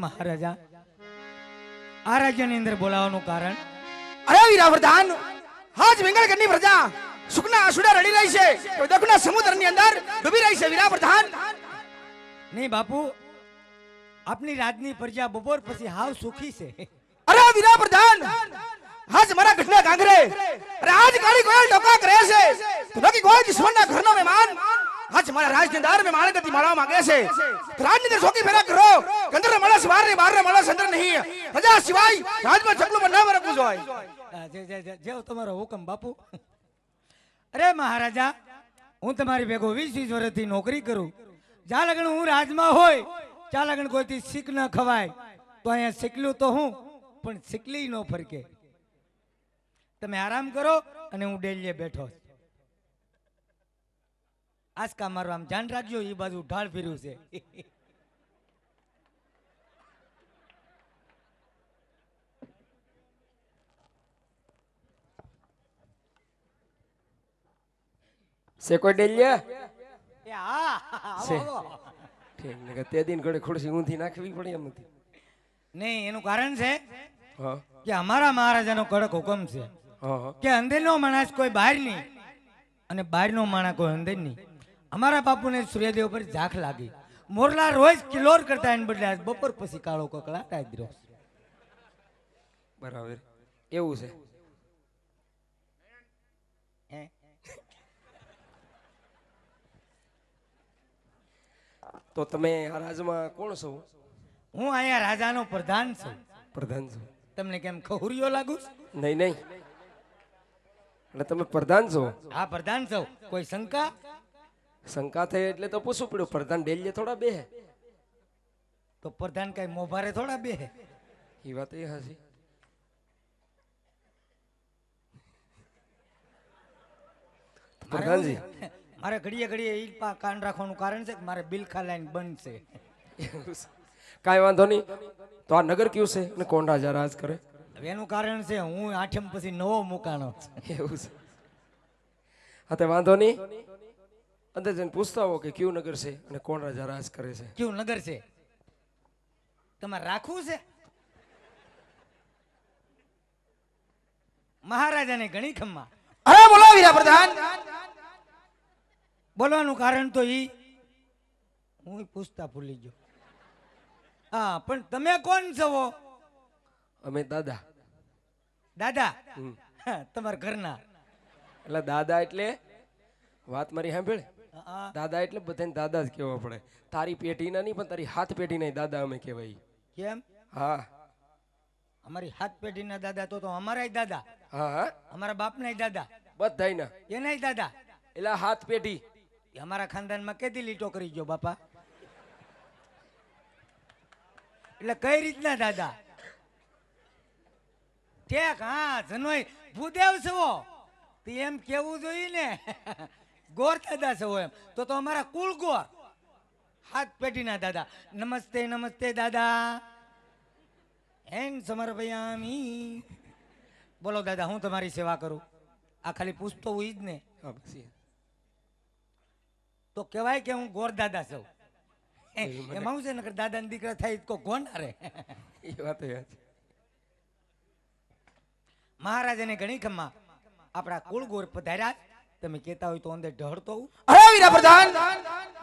મહારાજા આ રાજ્યની અંદર બોલાવવાનું કારણ અરે વીરા પ્રધાન હાજ વેંગળગઢની પ્રજા સુખના આંસુડા રડી રહી છે તો દુઃખના સમુદ્રની અંદર ડૂબી રહી છે વીરા પ્રધાન. નહીં બાપુ, આપની રાજની પ્રજા બપોર પછી હાવ સુખી છે. અરે વીરા પ્રધાન હાજ મારા ગઢના ગાંગરે અરે આજ કાળી કોયલ ટોકા કરે છે તો નકી કોઈ દુશ્મનના ઘરનો મહેમાન આજ મારા રાજની અંદર મહેમાન ગતિ મારવા માંગે છે. રાજની અંદર સોકી ફેરા કરો કંદર માણસ બાર માણસ અંદર નહીં પ્રજા સિવાય રાજમાં ચકલું પર ના રાખવું જોઈએ. જેવો તમારો હુકમ બાપુ. અરે મહારાજા, હું તમારી ભેગો 20 વર્ષથી નોકરી કરું. જ્યાં લગન હું રાજમાં હોય ત્યાં લગન કોઈથી શીખ ન ખવાય. તો અહીંયા શીખલું તો હું પણ શીખલી ન ફરકે. તમે આરામ કરો અને હું ડેલીએ બેઠો. આસકા મારો આમ ધ્યાન રાખજો, એ બાજુ ઢાળ ફેર્યું છે. से कोई डेलिया એ હા, આવો, આવો. ठीक ने ते दिन घोड़े खुर्सी ऊंधी नाखवी पड़ी एम थी. નહીં, એનું કારણ છે हां કે અમારા મહારાજાનો કડક હુકમ છે हां કે અંદરનો માણસ કોઈ બહાર નહીં અને બહારનો માણસ કોઈ અંદર નહીં. અમારા બાપુને સૂર્યદેવ પર ઝાંખ લાગી. મોરલા રોજ કિલોર કરતા એને બદલે આજ બપોર પછી કાળો કકળાટ આવી રહ્યો. बराबर એવું છે. હે? તો તમે આ રાજમાં કોણ છો? હું અહીંયા રાજાનો પ્રધાન છું. પ્રધાન છો? તમને કેમ ખહુરિયો લાગુ? નહીં નહીં, એટલે તમે પ્રધાન છો? હા, પ્રધાન છું. કોઈ શંકા? શંકા થઈ એટલે તો પૂછવું પડ્યું. પ્રધાન ડેલીએ થોડા બે તો પ્રધાન કઈ મોભારે થોડા બે. એ વાત એ હાસી. પ્રધાનજી મારે ઘડીએ ઘડીએ ઈ કાન રાખવાનું કારણ છે કે મારે બિલખા લાઈન બંધ છે. કાંઈ વાંધો નહીં. તો આ નગર કયું છે અને કોણ રાજા રાજ કરે? હવે એનું કારણ છે હું 8મ પછી નવો મુકાણો છું. એવું છે. હા તે વાંધો નહીં. અંદર જઈને પૂછતા હો કે કયું નગર છે અને કોણ રાજા રાજ કરે છે. કયું નગર છે તમારે રાખવું છે? મહારાજાને ઘણી ખમ્મા. અરે બોલો વીરા પ્રધાન. બોલવાનું કારણ તો ઈ હું પૂછતા ભૂલી ગયો. હા, પણ તમે કોણ છો? અમે દાદા. દાદા? તમારા ઘરના? એટલે દાદા એટલે વાત મારી સાંભળ. હા. દાદા એટલે બધાને દાદા જ કહેવા પડે. તારી પેઢીના નહીં પણ તારી હાથ પેઢીના દાદા અમે કહેવાય. કેમ? હા અમારી હાથ પેઢીના દાદા તો અમારા દાદા, હા હા અમારા બાપના દાદા, બધાયના એના દાદા. એટલે હાથ પેઢી. એ અમારા ખાનદાનમાં કેદી લીટો કરી ગયો બાપા? એટલે કઈ રીતના દાદા? ઠેક, હા જનોય ભૂદેવ છો તો એમ કેવું જોઈએ ને. ગોર દાદા છો એમ તો અમારા કુળ ગોર હાથ પેઢીના દાદા. નમસ્તે નમસ્તે દાદા. એન સમર્પયામી. બોલો દાદા, હું તમારી સેવા કરું. આ ખાલી પૂછતો હું જ ને. હા બસ એ. તો કહેવાય કે હું ગોર દાદા છું. એમાં હું છે ને દાદા ને દીકરા થાય તો ગોંડા રે. એ વાત એ છે. મહારાજાને ઘણી ખમ્મા. આપણા કુળ ગોર પધાર્યા. તમે કહેતા હોય તો અંદર ઢળતો હું. અરે વીરા પ્રધાન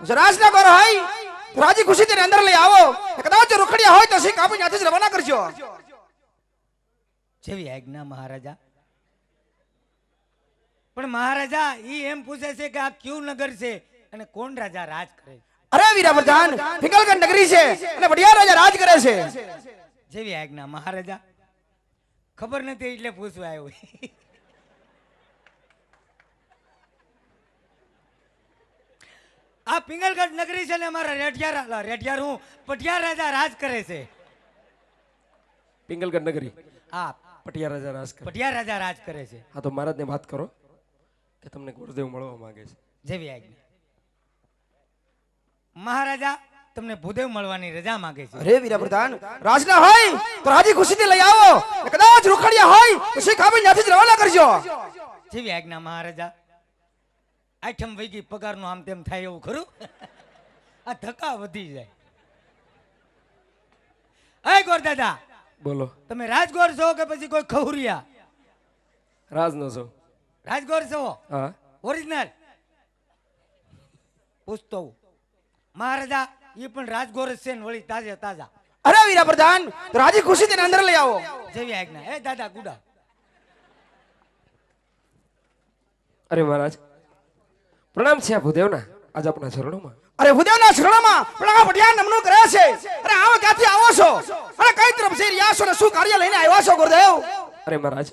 જરાસ ના કરો હાઈ તો રાજી ખુશી તેને અંદર લઈ આવો. કદાચ રોકડિયા હોય તો શીખ આપી ત્યાંથી જ રવાના કરજો. જેવી આજ્ઞા મહારાજા. પણ મહારાજા ઈ એમ પૂછે છે કે આ કયું નગર છે અને કોણ રાજા રાજ કરે? અરે વીરા પ્રધાન પિંગલગઢ નગરી છે અને વડિયા રાજા રાજ કરે છે. જેવી આજ્ઞા મહારાજા. ખબર નથી એટલે પૂછવા આવ્યો. આ પિંગલગઢ નગરી છે ને અમારા રેઢિયાર હું પટિયાર રાજા રાજ કરે છે. પિંગલગઢ નગરી હા, પટિયા રાજા રાજ કરે. પટિયાર રાજા રાજ કરે છે. હા તો મહારાજને વાત કરો કે તમને ગુરુદેવ મળવા માંગે છે. જેવી આજ્ઞા મહારાજા. તમને ભૂદેવ મળવાની રજા માંગે છે. અરે વીરા પ્રધાન રાજના હોય તો રાજી ખુશીથી લઈ આવો. કદાચ રોકડિયા હોય તો શીખ આપી ત્યાંથી જ રવાના કરજો. જેવી આજ્ઞા મહારાજા. 8મ વૈગી પગારનું આમ તેમ થાય એવું ખરું? આ ધક્કા વધી જાય. એ ગોર દાદા, બોલો. તમે રાજગોર છો કે પછી કોઈ ખવરિયા? રાજનો છો? રાજગોર છો હા. ઓરિજિનલ? પૂછતો હું. મહારાજા એ પણ રાજગોર જ છે ને વળી તાજે તાજા. અરે વીરા પ્રધાન, તો રાજી ખુશી તેને અંદર લઈ આવો. જેવી આજ્ઞા. એ દાદા ગુડા. અરે મહારાજ, પ્રણામ છે આ ભૂદેવના આજ આપણા ચરણોમાં. અરે ભૂદેવના શરણોમાં પણ આ ભટિયા નમણું કરે છે. અરે આવો ક્યાંથી આવો છો? અરે કઈ તરફ જઈ રહ્યા છો ને શું કાર્ય લઈને આવ્યા છો ગુરુદેવ? અરે મહારાજ,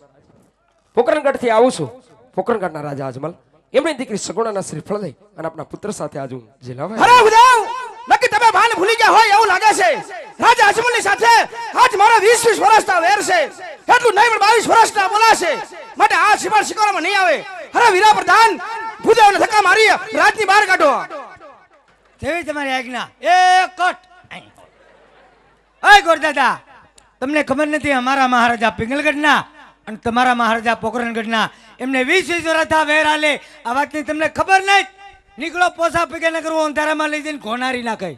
પોકરણગઢથી આવું છું. પોકરણગઢના રાજા અજમલ એમની દીકરી સગુણાના શ્રીફળ લઈ અને આપણા પુત્ર સાથે આજ હું જિલ્લામાં અરે ભૂદેવ, નક્કી તમે ભાન ભૂલી ગયા હોય એવું લાગે છે. રાજા અજમલની સાથે આજ મારા 20 વર્ષના વેર છે. એટલું નહીં પણ 22 વર્ષના બોલાશે. માટે આ શિકાર શિકારમાં નહીં આવે. અરે વીરા પ્રધાન, ભૂદેવને ધક્કા મારી રાજની બહાર કાઢો. જેવી તમારી આજ્ઞા. એ કટ. એ ગોર દાદા, તમને ખબર નથી અમારા મહારાજા પિંગલગઢના અને તમારા મહારાજા પોકરણગઢના એમને 20 વર્ષ વેર આલે. આ વાતની તમને ખબર નહીં? નીકળો પોસા પગે ન કરવો અંધારામાં લઈ જઈને ઘોનારી નાખે.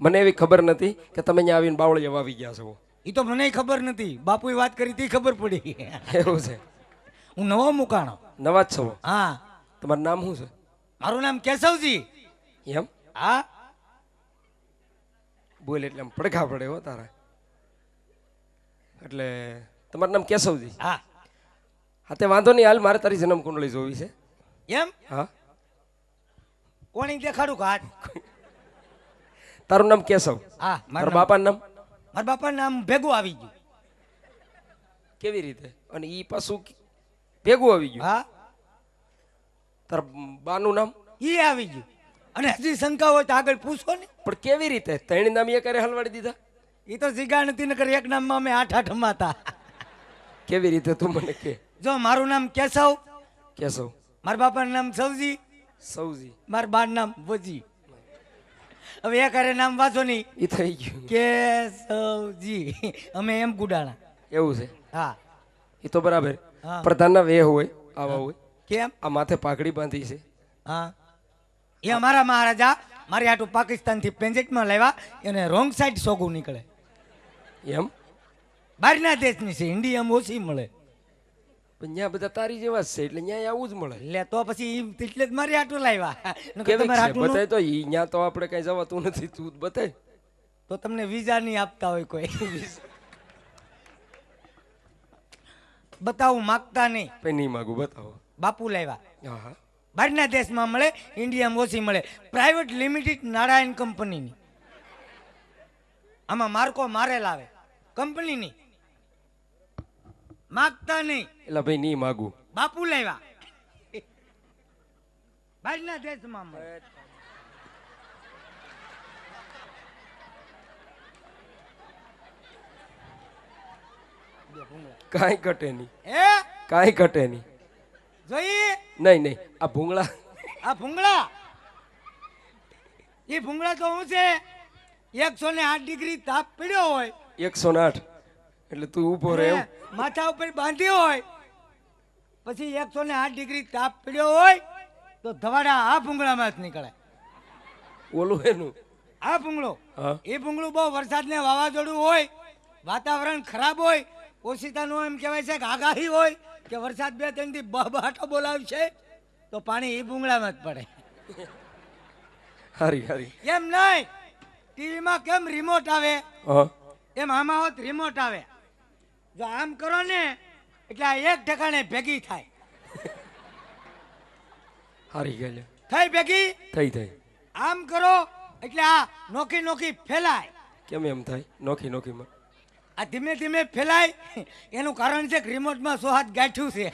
મને એવી ખબર નથી કે તમે અહીંયા આવીને બાવળીએ વાવી ગયા છો. એ તો મને ખબર નથી. બાપુએ વાત કરી તી ખબર પડી. એવું છે? હું નવો મુકાણો. નવા જ છો? હા. તમારું નામ શું છે? મારું નામ કેશવજી. એમ? હા. બોલ એટલે આમ પડઘા પડે હો તારા. એટલે તમારું નામ કેશવજી? હા. હા, તે વાંધો નહીં. હાલ મારે તારી જન્મ કુંડળી જોવી છે. એમ? હા. કોણી દેખાડું કે હાથ? તારું નામ કેશવ? હા. તારા બાપાનું નામ? મારા બાપાનું નામ ભેગું આવી ગયું. કેવી રીતે? અને ઈ પાછું ભેગું આવી ગયું? હા. તારા બાનું નામ? ઈ આવી ગયું. અને હજી શંકા હોય તો આગળ પૂછો ને. પણ કેવી રીતે? ત્રણ નામ એ કરે હલવાડી દીધા? એ તો જીગા નથી નકર એક નામમાં અમે 8 હમાતા. કેવી રીતે તું મને કે? જો મારું નામ કેશવ, કેશવ. મારા બાપાનું નામ સવજી, સૌજી. મારા બાનું નામ વજી. હવે એક હારે નામ વાંચો નહીં. ઈ થઈ ગયું. કેશવજી. અમે એમ ગુડાણા. એવું છે? હા. એ તો બરાબર. હા. પ્રધાનના વેહ હોય આવા હોય. કેમ? આ માથે પાઘડી બાંધી છે. હા. એ અમારા મહારાજા મારી આટું પાકિસ્તાનથી પેન્જેટમાં લાવ્યા. એને રોંગ સાઈડ સોગું નીકળે. એમ? બહારના દેશની છે, ઇન્ડિયામાં ઓછી મળે. પણ ત્યાં બધા તારી જેવા જ છે એટલે ત્યાં આવું જ મળે. એટલે તો પછી એટલે જ મારી આટું લાવ્યા. નકર કેવી તમારે છે? આટલું બતાય તો ઈ ત્યાં તો આપણે કઈ જવાતું નથી. તું જ બતાય. તો તમને વિઝા નહીં આપતા હોય કોઈ. બતાવું માગતા નહીં. પછી નહીં માગું. બતાવો. બાપુ લાવ્યા. હા હા. બહારના દેશમાં મળે, ઇન્ડિયામાં ઓછી મળે. પ્રાઇવેટ લિમિટેડ નારાયણ કંપનીની. આમાં માર્કો મારેલ આવે કંપનીની. માગતા નહીં. એટલે ભાઈ નહીં માગું. બાપુ લાવ્યા. બહારના દેશમાં મળે. કાંઈ ઘટે નહીં. એ કાંઈ ઘટે નહીં. જોઈ નહીં નહીં. આ ભૂંગળા. આ ભૂંગળા. એ ભૂંગળા તો હું છે 108 ડિગ્રી તાપ પડ્યો હોય 108 એટલે તું ઊભો રહે એમ? અને માથા ઉપર બાંધ્યો હોય પછી 108 ડિગ્રી તાપ પડ્યો હોય તો ધવાડા આ ભૂંગળામાં જ નીકળે. ઓલું એનું. આ ભૂંગળો. હા. એ ભૂંગળું બહુ વરસાદને વાવાઝોડું હોય, વાતાવરણ ખરાબ હોય, ઓશિતાનું એમ કહેવાય છે કે આગાહી હોય કે વરસાદ 2-3 દી બહાટો બોલાવશે તો પાણી એ ભૂંગળામાં જ પડે. હારી હારી. એમ નહીં. ટીવીમાં કેમ રિમોટ આવે હા. એમ આમાં હોત રિમોટ આવે. જો આમ કરો ને એટલે આ એક ઠેકાણે ભેગી થાય. હારી ગયા. થઈ ભેગી. થઈ થઈ. આમ કરો એટલે આ નોખી નોખી ફેલાય. કેમ એમ થાય? નોખી નોખીમાં આ ધીમે ધીમે ફેલાય. એનું કારણ છે કે રિમોટમાં 100 હાથ ગાંઠ્યું છે.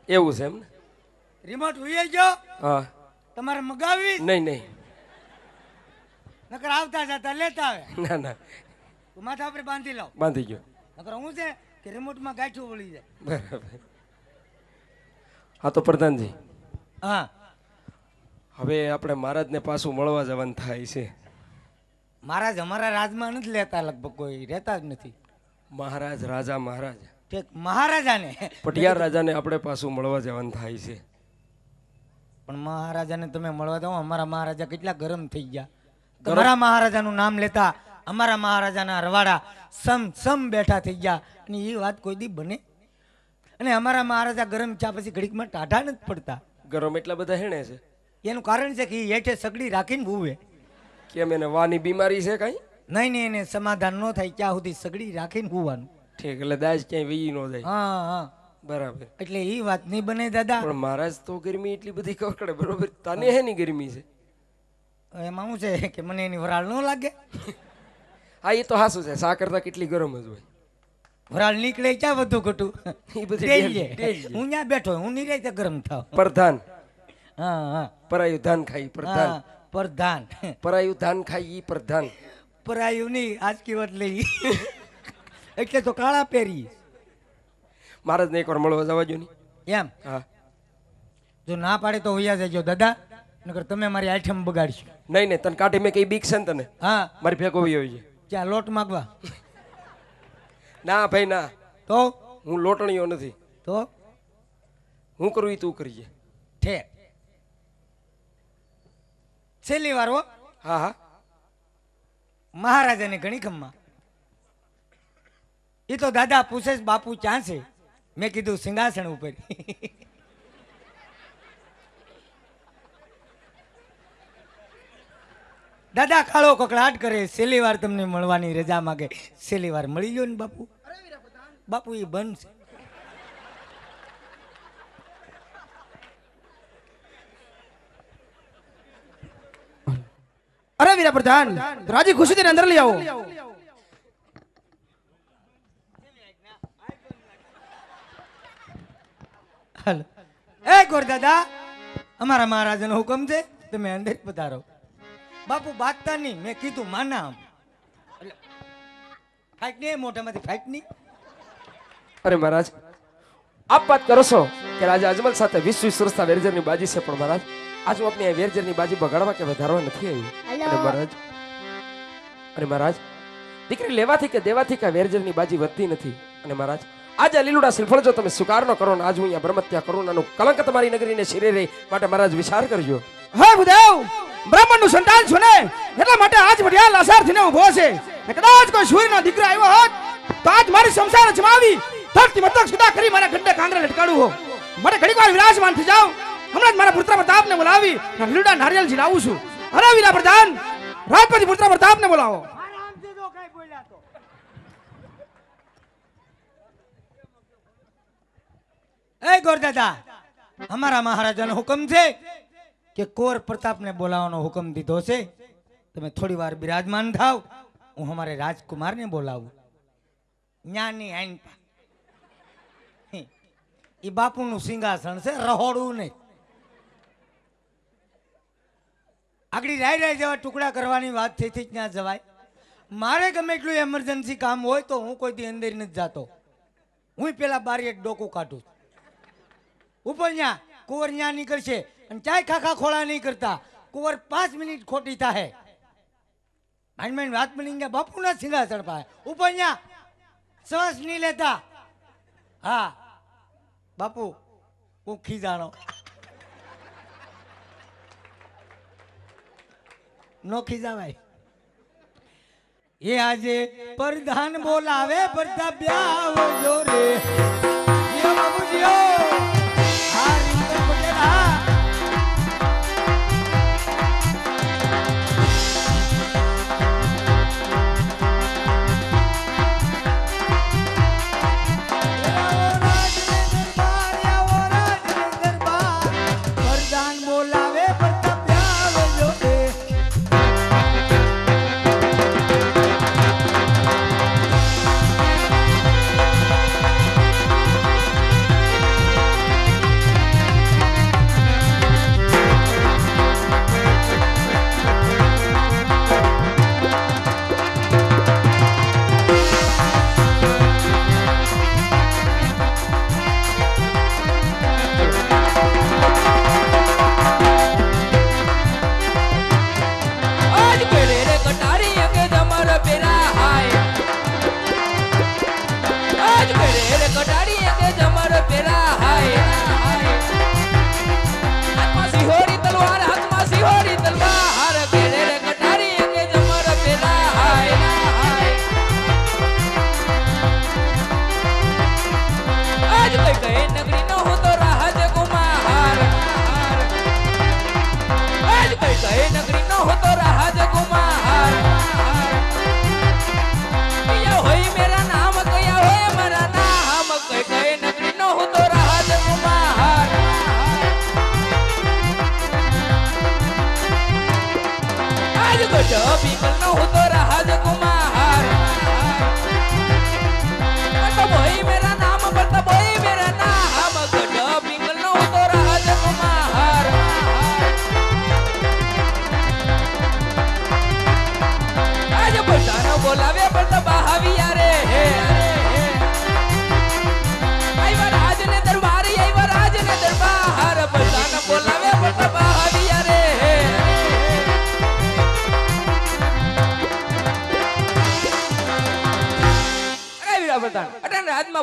એવું છે એમ ને? રિમોટ ઉઈ ગયો હા. તમારે મગાવી નહીં નહીં. નકર આવતા જતા લેતા આવે. ના ના. તો માથા ઉપર બાંધી લાવ. બાંધી ગયો. નકર હું છે કે રિમોટમાં ગાંઠ્યું વળી જાય. બરાબર. હા તો પ્રધાનજી, હા. હવે આપણે મહારાજને પાછું મળવા જવાનું થાય છે. મહારાજ અમારા રાજમાં નથી લેતા, લગભગ કોઈ રહેતા જ નથી. મહારાજ રાજા મહારાજ ઠીક. મહારાજાને પટિયાર રાજાને આપણે પાછું મળવા જવાનું થાય છે. પણ મહારાજાને તમે મળવા દો. અમારા મહારાજા કેટલા ગરમ થઈ ગયા. તમારા મહારાજાનું નામ લેતા અમારા મહારાજાના રવાડા સમ બેઠા થઈ ગયા. અને એ વાત કોઈ દી બને? અને અમારા મહારાજા ગરમ ચા પછી ઘડીકમાં ટાઢા નથી પડતા. ગરમ એટલા બધા હેણે છે એનું કારણ છે કે એ હેઠે સગડી રાખીને ભૂવે. કેમ એને વાની બીમારી છે કઈ? નહીં નહીં, એને સમાધાન ન થાય ત્યાં સુધી સગડી રાખીને ભૂવાનું. ઠીક, એટલે દાજ ક્યાંય વી ન જાય. હા હા, બરાબર. એટલે એ વાત નહીં બને દાદા. પણ મહારાજ તો ગરમી એટલી બધી કકડે, બરોબર? તને હેની ગરમી છે? એમાં શું છે કે મને એની વરાળ ન લાગે. હા, એ તો હાસું છે. સા કરતા કેટલી ગરમ જ હોય. વરાળ નીકળે ક્યાં વધુ ઘટું. એ બધી ડેલીએ. ડેલીએ. હું ત્યાં બેઠો, હું નિરાતે ગરમ થાવ. પ્રધાન હા હા પરાયું ધાન ખાઈ પ્રધાન. હા, પ્રધાન. પરાયું ધાન ખાઈ ઈ પ્રધાન. પરાયું નહીં, આજકી વાત લઈ. એટલે તો કાળા પહેરી મહારાજને એકવાર મળવા જવા જો ની. એમ. હા. જો ના પાડે તો વૈયા જજો દાદા, નકર તમે મારી આઈટમ બગાડશો. નહીં નહીં, તને કાઢી મેં કઈ બીક છે ને તને? હા, મારી ભેગો વહી આવી છે. ત્યાં લોટ માગવા. ના ભાઈ ના, તો હું લોટણીયો નથી. તો હું કરું ઈ તું કરીએ. ઠે છેલ્લી વાર હો. હા હા. મહારાજાને ઘણી ખમ્મા. એ તો દાદા પૂછે છે, બાપુ ક્યાં છે? મેં કીધું સિંહાસન ઉપર. દાદા કાળો કકડાટ કરે. છેલ્લી વાર તમને મળવાની રજા માગે. છેલ્લી વાર મળી લો ને બાપુ. બાપુ એ બંધ છે. અરે વીરા પ્રધાન, રાજી ખુશી થી અંદર લઈ આવો. હાલો. એ ગોર દાદા, અમારા મહારાજાનો હુકમ છે, તમે અંદર પધારો. બાપુ બાતતા નહીં, મેં કીધું માના આમ. ફાઈટ નહીં, મોઢામાંથી ફાઈટ નહીં. અરે મહારાજ, આપ વાત કરો છો કે રાજા અજમલ સાથે 20 વર્ષના વેરજરની બાજી છે, પણ મહારાજ આજ હું આપની આ વેરજરની બાજી બગાડવા કે વધારવા નથી આવી. અને મહારાજ દીકરી લેવાથી કે દેવાથી કે વેરજરની બાજી વધતી નથી. અને મહારાજ આજે લીલુડા શ્રીફળ જો તમે સ્વીકાર ન કરો ને આજ હું અહીંયા બ્રહ્મત્યા કરુણાનું કલંક તમારી નગરીને શિરે રહી માટે મહારાજ વિચાર કરજો. હે ભૂદેવ, બ્રાહ્મણ નું સંતાન છો ને, એટલા માટે આજ વડિયા લાસાર થઈને ઉભો છે. ને કદાચ કોઈ સૂર્યનો દીકરો આવ્યો હોત તો આજ મારી સંસાર જમાવી ધરતી મતક સુધા કરી મારા ગड्ढे કાંગરે લટકાડું હો. મને ઘડીક વાર વિરાજમાન થઈ જાવ. હમણાં જ મારા પુત્ર પ્રતાપને બોલાવી લીલુડા નારિયેલ ઝીલાવું છું. અરે વીરા પ્રધાન, રાજપતિ પુત્ર પ્રતાપને બોલાવો. એ ગોર દાદા, અમારા મહારાજાનો હુકમ છે કે કોર પ્રતાપને બોલાવવાનો હુકમ દીધો છે. તમે થોડી વાર બિરાજમાન થાવ, હું અમારે રાજકુમારને બોલાવું. જ્ઞાની આઈન પા એ બાપુનું સિંહાસન છે, રહોડું નહીં. આગળ રાય જવા ટુકડા કરવાની વાત થઈ જ ના જવાય. મારે ગમે એટલું એમરજન્સી કામ હોય તો હું કોઈ દી અંદર નથી જાતો. હું પેલા બારી એક ડોકું કાઢું ઉપર. ત્યાં કુંવર ત્યાં નીકળશે અને ચાય ખાખા ખોળા નહીં કરતા. કુંવર 5 મિનિટ ખોટી થાય. માઇન્ડ વાત બની ગયા બાપુના સિંહાસન પાસે ઉપર. ત્યાં શ્વાસ નહીં લેતા. હા બાપુ, હું ખીજાણો નો ખીજાવાય. એ આજે પ્રધાન બોલાવે બધા બ્યાવજો રે. એ બાબુજીઓ, આ રીતે બોલેલા. પ્રધાન બોલાવે બધા બ્યાવજો રે.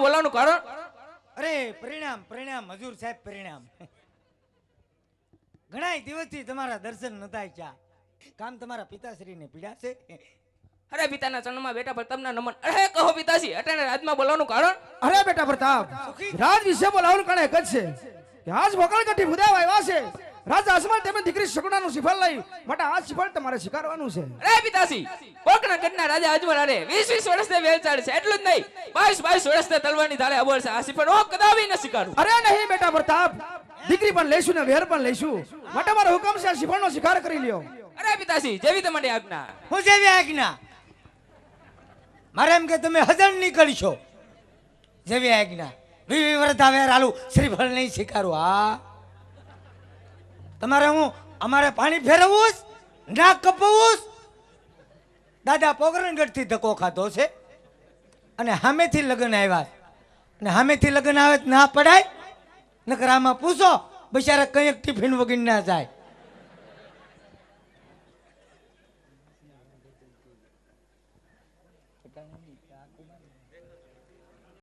રાજમાં બોલાવવાનું કારણ? અરે પરિણામ પરિણામ હજુર સાહેબ પરિણામ. ઘણા દિવસથી તમારા દર્શન નતા થયા. કામ તમારા પિતાશ્રીને પીડા છે. અરે પિતાના ચરણમાં બેટા પ્રતાપના નમન. અરે કહો પિતાજી, અટાણે રાજમાં બોલાવવાનું કારણ? અરે બેટા પ્રતાપ, રાજ વિશે બોલાવવાનું કારણ એક જ છે કે આજ વકળ કઠી ભુદેવ આવ્યા છે. રાજા અસમાન તેમને દીકરી શકુણાનું શિફળ લઈ માટે આ શિફળ તમારે સ્વીકારવાનું છે. અરે પિતાજી, કોકના ગઢના રાજા અજમલ અરે 20 વર્ષથી વેલ ચાલે છે, એટલું જ નહીં 22 વર્ષથી તલવારની ધારે અબોલ છે. આ શિફળ હું કદાવી ન સ્વીકારું. અરે નહીં બેટા પ્રતાપ, દીકરી પણ લઈશું ને વેર પણ લઈશું, માટે મારો હુકમ છે આ શિફળનો સ્વીકાર કરી લ્યો. અરે પિતાજી, જેવી તમારી આજ્ઞા. હું જેવી આજ્ઞા. મારે એમ કે તમે હજણ નીકળશો. જેવી આજ્ઞા. 20 વર્ષ આવે હાલું શ્રીફળ નહીં સ્વીકારું. હા, તમારે હું અમારે પાણી ફેરવવું નાક કપાવવું. દાદા પોકરણગઢથી ધક્કો ખાધો છે અને સામેથી લગ્ન આવ્યા અને સામેથી લગ્ન આવે તો ના પડાય. નકર આમાં પૂછો બિચારા કંઈક ટિફિન વગર ના જાય.